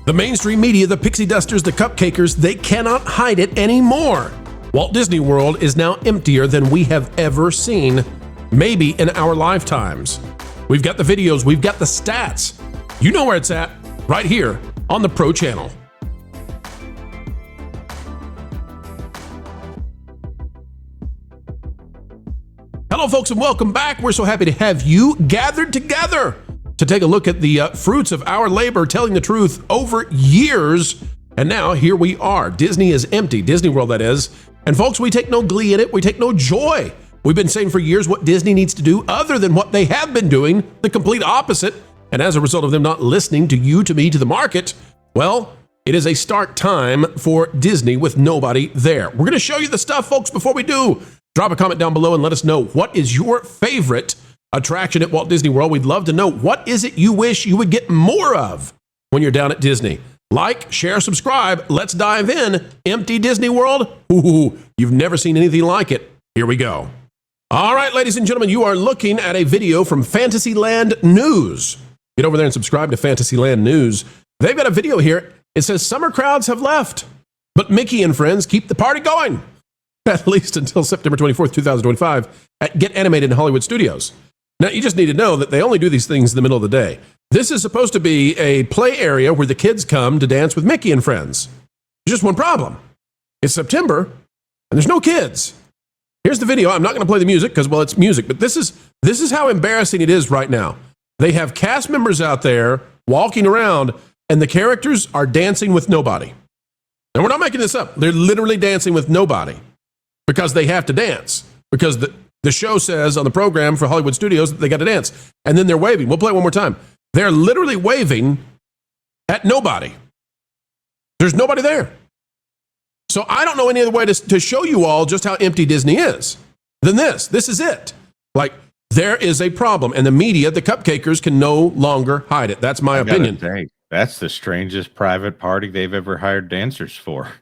The mainstream media, the pixie dusters, the cupcakers, they cannot hide it anymore. Walt Disney World is now emptier than we have ever seen, maybe in our lifetimes. We've got the videos, we've got the stats. You know where it's at, right here on the Pro Channel. Hello, folks, and welcome back. We're so happy to have you gathered together to take a look at the fruits of our labor, telling the truth over years. And now here we are. Disney is empty, Disney World, that is. And folks, we take no glee in it. We take no joy. We've been saying for years what Disney needs to do other than what they have been doing, the complete opposite. And as a result of them not listening to you, to me, to the market, well, it is a start time for Disney with nobody there. We're going to show you the stuff, folks. Before we do, drop a comment down below and let us know what is your favorite attraction at Walt Disney World. We'd love to know, what is it you wish you would get more of when you're down at Disney? Like, share, subscribe. Let's dive in. Empty Disney World? Ooh, you've never seen anything like it. Here we go. All right, ladies and gentlemen, you are looking at a video from Fantasyland News. Get over there and subscribe to Fantasyland News. They've got a video here. It says summer crowds have left, but Mickey and friends keep the party going, at least until September 24th, 2025 at Get Animated in Hollywood Studios. Now, you just need to know that they only do these things in the middle of the day. This is supposed to be a play area where the kids come to dance with Mickey and friends. There's just one problem. It's September, and there's no kids. Here's the video. I'm not going to play the music because, well, it's music, but this is how embarrassing it is right now. They have cast members out there walking around, and the characters are dancing with nobody. And we're not making this up. They're literally dancing with nobody because they have to dance, because the show says on the program for Hollywood Studios that they got to dance. And then they're waving. We'll play it one more time. They're literally waving at nobody. There's nobody there. So I don't know any other way to show you all just how empty Disney is than this. This is it. Like, there is a problem. And the media, the cupcakers, can no longer hide it. That's my opinion. That's the strangest private party they've ever hired dancers for.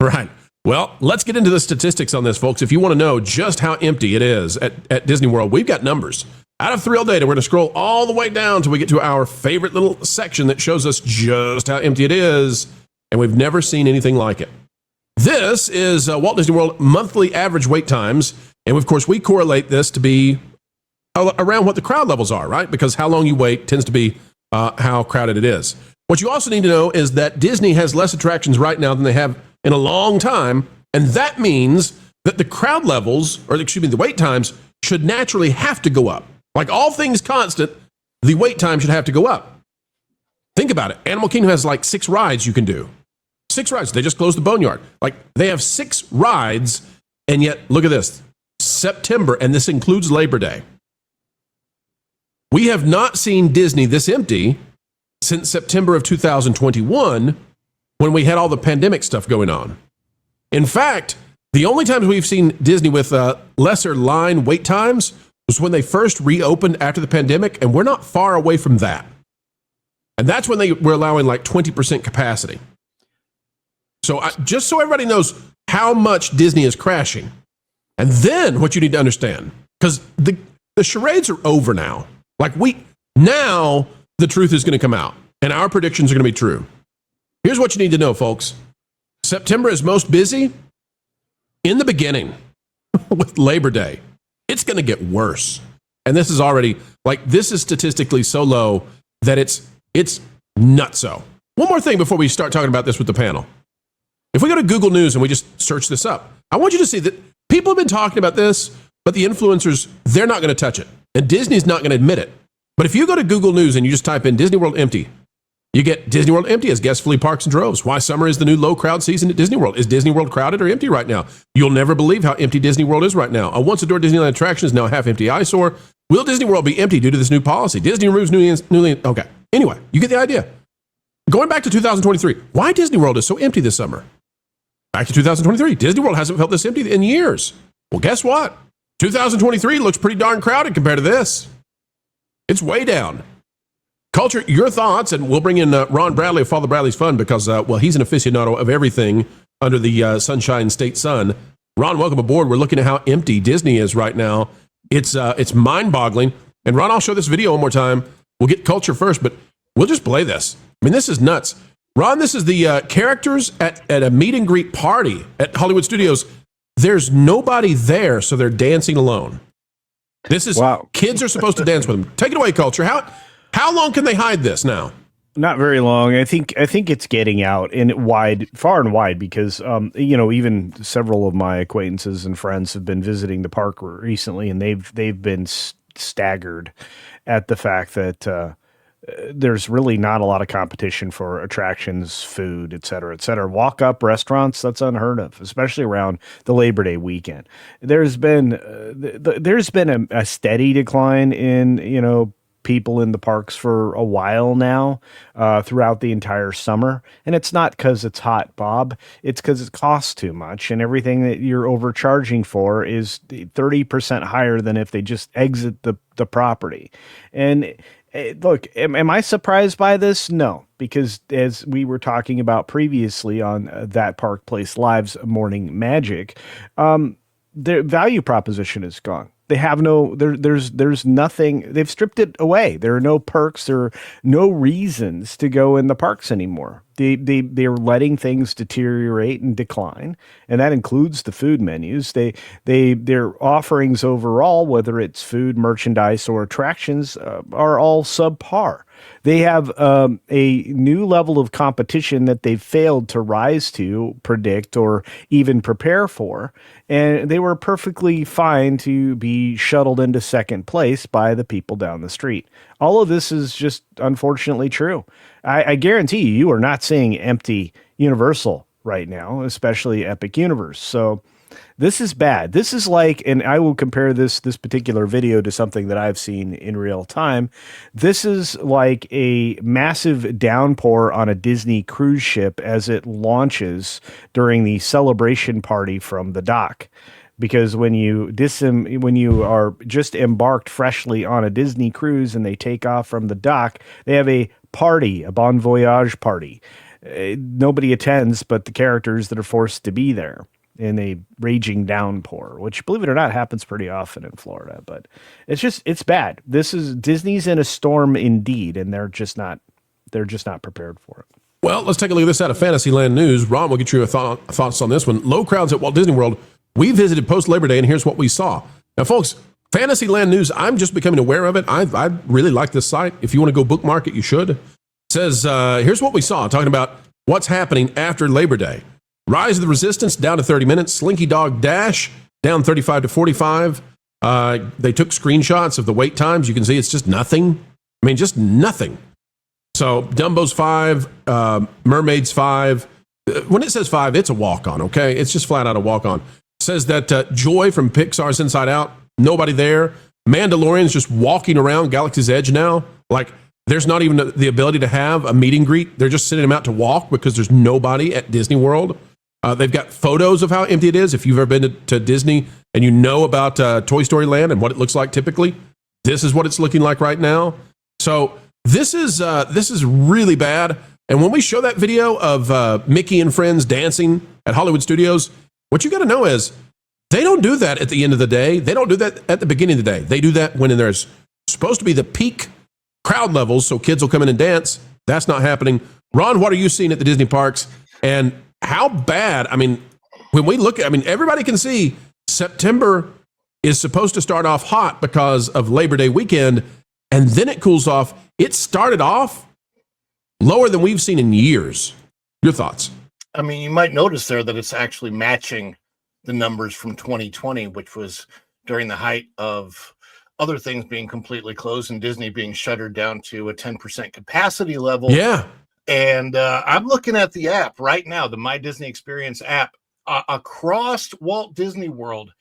Right. Well, let's get into the statistics on this, folks. If you want to know just how empty it is at Disney World, we've got numbers. Out of Thrill Data, we're going to scroll all the way down till we get to our favorite little section that shows us just how empty it is, and we've never seen anything like it. This is Walt Disney World monthly average wait times, and of course, we correlate this to be around what the crowd levels are, right? Because how long you wait tends to be how crowded it is. What you also need to know is that Disney has less attractions right now than they have in a long time, and that means that the crowd levels, or excuse me, the wait times should naturally have to go up. Like all things constant, the wait time should have to go up. Think about it. Animal Kingdom has like 6 rides you can do. 6 rides. They just closed the Boneyard. Like, they have 6 rides, and yet, look at this. September, and this includes Labor Day. We have not seen Disney this empty since September of 2021, when we had all the pandemic stuff going on. In fact, the only times we've seen Disney with lesser line wait times was when they first reopened after the pandemic, and we're not far away from that. And that's when they were allowing like 20% capacity. So just so everybody knows how much Disney is crashing. And then what you need to understand, because the charades are over now. Like now the truth is going to come out, and our predictions are going to be true. Here's what you need to know, folks. September is most busy in the beginning with Labor Day. It's going to get worse. And this is already, like, this is statistically so low that it's nutso. One more thing before we start talking about this with the panel. If we go to Google News and we just search this up, I want you to see that people have been talking about this, but the influencers, they're not going to touch it. And Disney's not going to admit it. But if you go to Google News and you just type in Disney World empty, you get Disney World empty as guests flee parks and droves. Why summer is the new low crowd season at Disney World. Is Disney World crowded or empty right now? You'll never believe how empty Disney World is right now. A once-adored Disneyland attraction is now a half-empty eyesore. Will Disney World be empty due to this new policy? Disney removes newly. Okay. Anyway, you get the idea. Going back to 2023, why Disney World is so empty this summer? Back to 2023, Disney World hasn't felt this empty in years. Well, guess what? 2023 looks pretty darn crowded compared to this. It's way down. Culture, your thoughts, and we'll bring in Ron Bradley of Father Bradley's Fun because, well, he's an aficionado of everything under the Sunshine State Sun. Ron, welcome aboard. We're looking at how empty Disney is right now. It's mind-boggling. And Ron, I'll show this video one more time. We'll get culture first, but we'll just play this. I mean, this is nuts. Ron, this is the characters at a meet and greet party at Hollywood Studios. There's nobody there, so they're dancing alone. This is kids are supposed to dance with them. Take it away, Culture. How long can they hide this now? Not very long. I think it's getting out far and wide, because even several of my acquaintances and friends have been visiting the park recently, and they've been staggered at the fact that there's really not a lot of competition for attractions, food, et cetera, et cetera. Walk-up restaurants, that's unheard of, especially around the Labor Day weekend. There's been a steady decline in, people in the parks for a while now, throughout the entire summer. And it's not because it's hot, Bob. It's because it costs too much, and everything that you're overcharging for is 30% higher than if they just exit the property. And look, am I surprised by this? No, because as we were talking about previously on That Park Place Live's Morning Magic, their value proposition is gone. They have there's nothing. They've stripped it away. There are no perks. There are no reasons to go in the parks anymore. They're letting things deteriorate and decline, and that includes the food menus. Their offerings overall, whether it's food, merchandise, or attractions, are all subpar. They have a new level of competition that they've failed to rise to, predict, or even prepare for. And they were perfectly fine to be shuttled into second place by the people down the street. All of this is just unfortunately true. I guarantee you are not seeing empty Universal right now, especially Epic Universe. So this is bad. This is like, and I will compare this particular video to something that I've seen in real time. This is like a massive downpour on a Disney cruise ship as it launches during the celebration party from the dock. Because when you are just embarked freshly on a Disney cruise and they take off from the dock, they have a party, a bon voyage party. Nobody attends but the characters that are forced to be there in a raging downpour, which, believe it or not, happens pretty often in Florida. But it's bad. Disney's in a storm indeed, and they're just not prepared for it. Well, let's take a look at this out of Fantasyland News. Ron, we'll get your thoughts on this one. Low crowds at Walt Disney World. We visited post-Labor Day, and here's what we saw. Now, folks, Fantasyland News, I'm just becoming aware of it. I really like this site. If you want to go bookmark it, you should. It says, here's what we saw, talking about what's happening after Labor Day. Rise of the Resistance, down to 30 minutes. Slinky Dog Dash, down 35 to 45. They took screenshots of the wait times. You can see it's just nothing. I mean, just nothing. So Dumbo's 5, Mermaid's 5. When it says 5, it's a walk-on, okay? It's just flat out a walk-on. Says that Joy from Pixar's Inside Out, nobody there. Mandalorian's just walking around Galaxy's Edge now. Like, there's not even the ability to have a meet and greet. They're just sending them out to walk because there's nobody at Disney World. They've got photos of how empty it is. If you've ever been to Disney and you know about Toy Story Land and what it looks like typically, this is what it's looking like right now. So this is really bad. And when we show that video of Mickey and friends dancing at Hollywood Studios, what you got to know is they don't do that at the end of the day. They don't do that at the beginning of the day. They do that when there's supposed to be the peak crowd levels so kids will come in and dance. That's not happening. Ron, what are you seeing at the Disney parks? And how bad, I mean, when we look at, I mean, everybody can see September is supposed to start off hot because of Labor Day weekend, and then it cools off. It started off lower than we've seen in years. Your thoughts? I mean, you might notice there that it's actually matching the numbers from 2020, which was during the height of other things being completely closed and Disney being shuttered down to a 10% capacity level. Yeah. And I'm looking at the app right now, the My Disney Experience app, across Walt Disney World.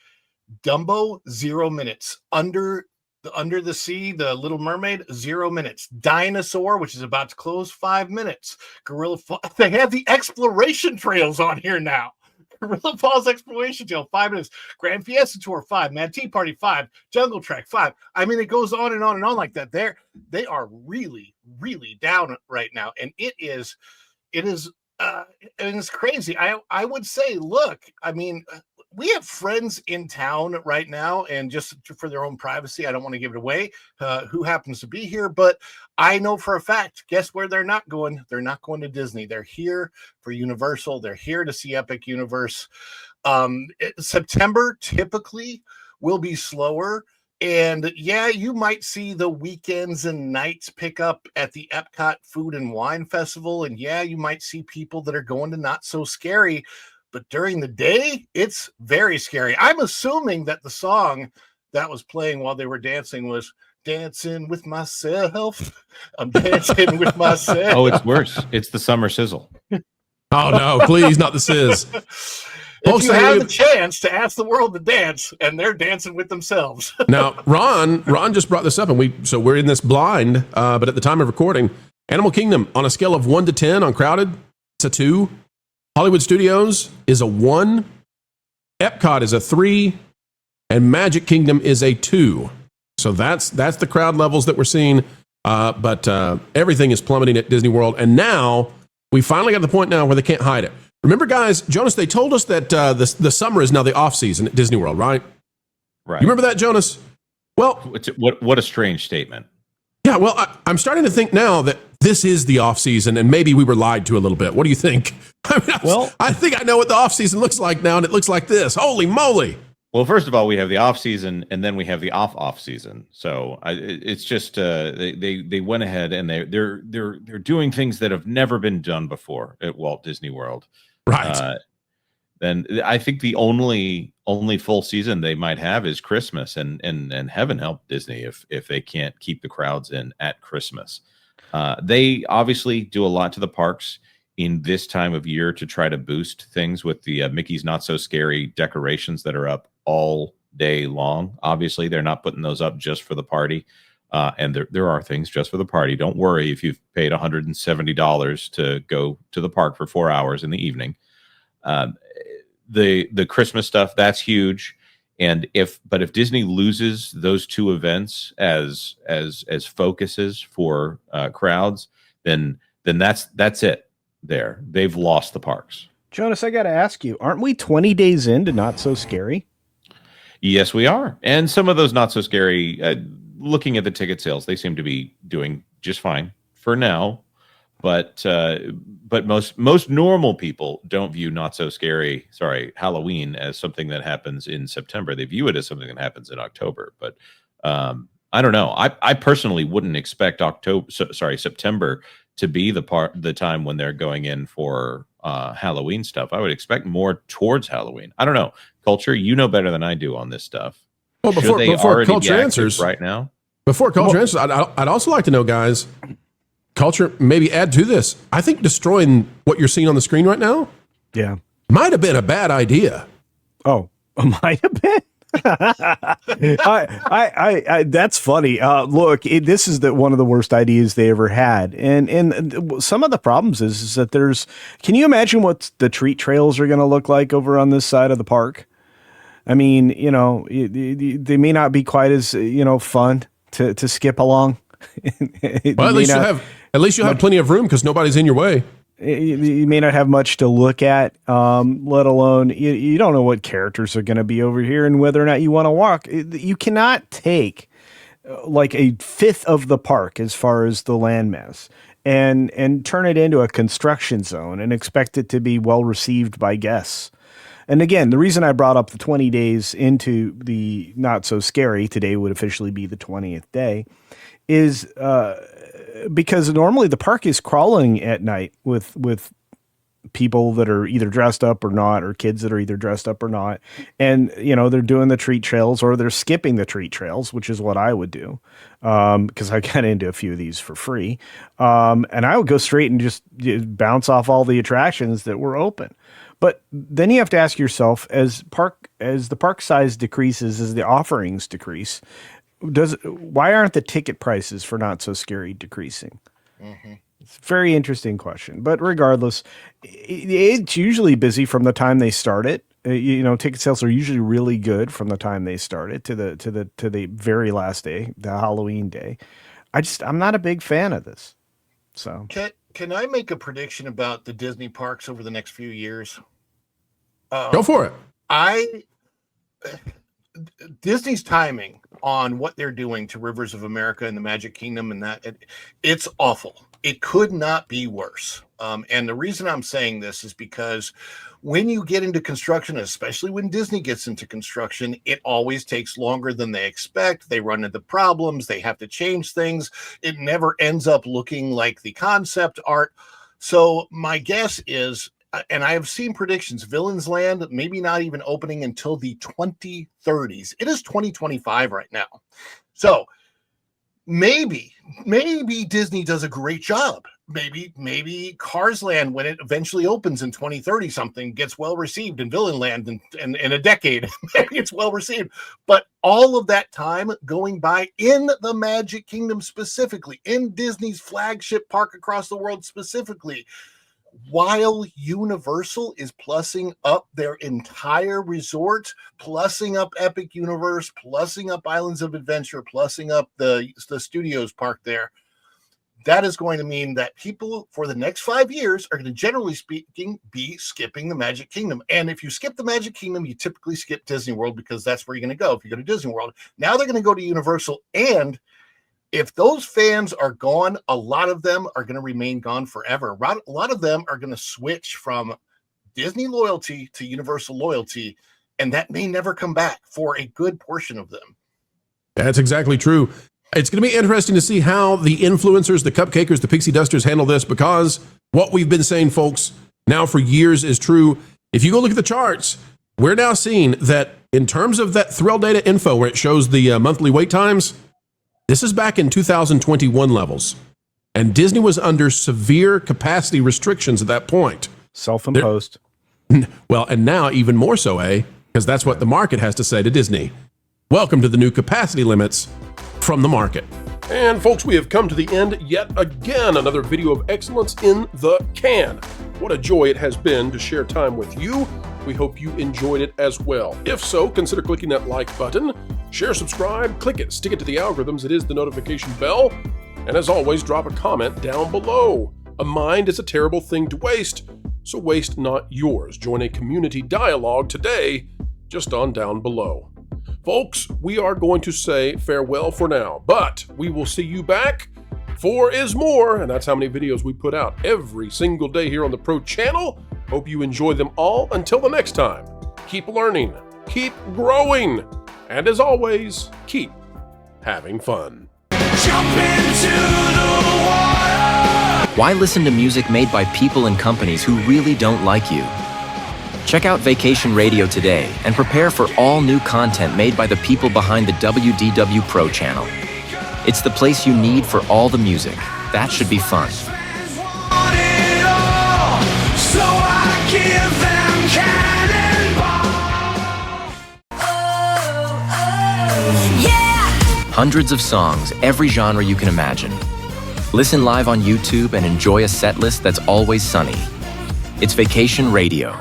Dumbo, 0 minutes. Under the Sea, the Little Mermaid, 0 minutes. Dinosaur, which is about to close, 5 minutes. They have the exploration trails on here now. Gorilla Falls Exploration Trail, 5 minutes. Grand Fiesta Tour, 5. Mad Tea Party, 5. Jungle Trek, 5. I mean, it goes on and on and on like that. They are really, really down right now, and it is, and it's crazy. I would say, look, I mean, we have friends in town right now, and just for their own privacy, I don't want to give it away who happens to be here, but I know for a fact, guess where they're not going? They're not going to Disney. They're here for Universal. They're here to see Epic Universe. September typically will be slower. And yeah, you might see the weekends and nights pick up at the Epcot Food and Wine Festival. And yeah, you might see people that are going to Not So Scary. But during the day, it's very scary. I'm assuming that the song that was playing while they were dancing was Dancing with Myself. I'm dancing with myself. Oh, it's worse. It's the Summer Sizzle. Oh, no, please, not the Sizz. If you have the chance to ask the world to dance, and they're dancing with themselves. Now, Ron just brought this up, and we're in this blind, but at the time of recording, Animal Kingdom, on a scale of 1 to 10 on Crowded, it's a 2. Hollywood Studios is a 1. Epcot is a 3. And Magic Kingdom is a 2. So that's the crowd levels that we're seeing. But everything is plummeting at Disney World. And now, we finally got to the point now where they can't hide it. Remember, guys, Jonas, they told us that the summer is now the off-season at Disney World, right? Right. You remember that, Jonas? Well, what a strange statement. Yeah, well, I'm starting to think now that this is the off-season, and maybe we were lied to a little bit. What do you think? I think I know what the off-season looks like now, and it looks like this. Holy moly! Well, first of all, we have the off-season, and then we have the off-season. So it's just they went ahead and they're doing things that have never been done before at Walt Disney World. Right. Then I think the only full season they might have is Christmas, and heaven help Disney if they can't keep the crowds in at Christmas. They obviously do a lot to the parks in this time of year to try to boost things with the Mickey's Not So Scary decorations that are up all day long. Obviously, they're not putting those up just for the party. And there are things just for the party. Don't worry if you've paid $170 to go to the park for 4 hours in the evening. The Christmas stuff, that's huge. And if Disney loses those two events as focuses for crowds, then that's it. There, they've lost the parks. Jonas, I got to ask you, aren't we 20 days into Not So Scary? Yes, we are. And some of those Not So Scary, looking at the ticket sales, they seem to be doing just fine for now. But most normal people don't view Halloween as something that happens in September. They view it as something that happens in October. But I don't know. I personally wouldn't expect September to be the time when they're going in for Halloween stuff. I would expect more towards Halloween. I don't know. Culture, you know better than I do on this stuff. Well, before Culture answers right now. Before Culture answers, I'd also like to know, guys, Culture, maybe add to this. I think destroying what you're seeing on the screen right now, might have been a bad idea. Oh, might have been. That's funny. Look, this is one of the worst ideas they ever had, and some of the problems is that can you imagine what the treat trails are going to look like over on this side of the park? I mean, they may not be quite as fun to skip along. Well, at least you'll have plenty of room because nobody's in your way. You may not have much to look at, let alone you don't know what characters are going to be over here and whether or not you want to walk. You cannot take like a fifth of the park as far as the landmass and turn it into a construction zone and expect it to be well received by guests. And again, the reason I brought up the 20 days into the Not So Scary, today would officially be the 20th day, is because normally the park is crawling at night with people that are either dressed up or not, or kids that are either dressed up or not. And, they're doing the treat trails or they're skipping the treat trails, which is what I would do. Because I got into a few of these for free. And I would go straight and just bounce off all the attractions that were open. But then you have to ask yourself, as the park size decreases, as the offerings decrease, why aren't the ticket prices for Not So Scary decreasing? Mm-hmm. It's a very interesting question. But regardless, it's usually busy from the time they start it. Ticket sales are usually really good from the time they start it to the very last day, the Halloween day. I'm not a big fan of this. So can I make a prediction about the Disney parks over the next few years? Go for it. Disney's timing on what they're doing to Rivers of America and the Magic Kingdom, and it's awful. It could not be worse. And the reason I'm saying this is because when you get into construction, especially when Disney gets into construction, it always takes longer than they expect. They run into problems. They have to change things. It never ends up looking like the concept art. So my guess is, and I have seen predictions, Villains Land maybe not even opening until the 2030s. It is 2025 right now. So maybe Disney does a great job. Maybe Cars Land, when it eventually opens in 2030 something, gets well received, in Villain Land in a decade, maybe it's well received. But all of that time going by in the Magic Kingdom specifically, in Disney's flagship park across the world specifically, while Universal is plussing up their entire resort, plussing up Epic Universe, plussing up Islands of Adventure, plussing up the Studios park there, that is going to mean that people for the next 5 years are going to, generally speaking, be skipping the Magic Kingdom. And if you skip the Magic Kingdom, you typically skip Disney World, because that's where you're going to go if you go to Disney World. Now they're going to go to Universal, and if those fans are gone, a lot of them are going to remain gone forever. A lot of them are going to switch from Disney loyalty to Universal loyalty, and that may never come back for a good portion of them. That's exactly true. It's going to be interesting to see how the influencers, the cupcakers, the pixie dusters handle this, because what we've been saying, folks, now for years is true. If you go look at the charts, we're now seeing that in terms of that Thrill Data info where it shows the monthly wait times, this is back in 2021 levels, and Disney was under severe capacity restrictions at that point. Self-imposed. Well, and now even more so, because that's what the market has to say to Disney. Welcome to the new capacity limits from the market. And folks, we have come to the end yet again. Another video of excellence in the can. What a joy it has been to share time with you. We hope you enjoyed it as well. If so, consider clicking that like button, share, subscribe, click it, stick it to the algorithms. It is the notification bell. And as always, drop a comment down below. A mind is a terrible thing to waste, so waste not yours. Join a community dialogue today, just on down below. Folks, we are going to say farewell for now, but we will see you back. 4 is more, and that's how many videos we put out every single day here on the Pro Channel. Hope you enjoy them all. Until the next time, keep learning, keep growing, and as always, keep having fun. Jump into the water! Why listen to music made by people and companies who really don't like you? Check out Vacation Radio today and prepare for all new content made by the people behind the WDW Pro Channel. It's the place you need for all the music. That should be fun. Hundreds of songs, every genre you can imagine. Listen live on YouTube and enjoy a set list that's always sunny. It's Vacation Radio.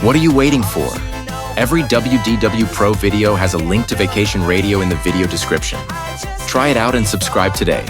What are you waiting for? Every WDW Pro video has a link to Vacation Radio in the video description. Try it out and subscribe today.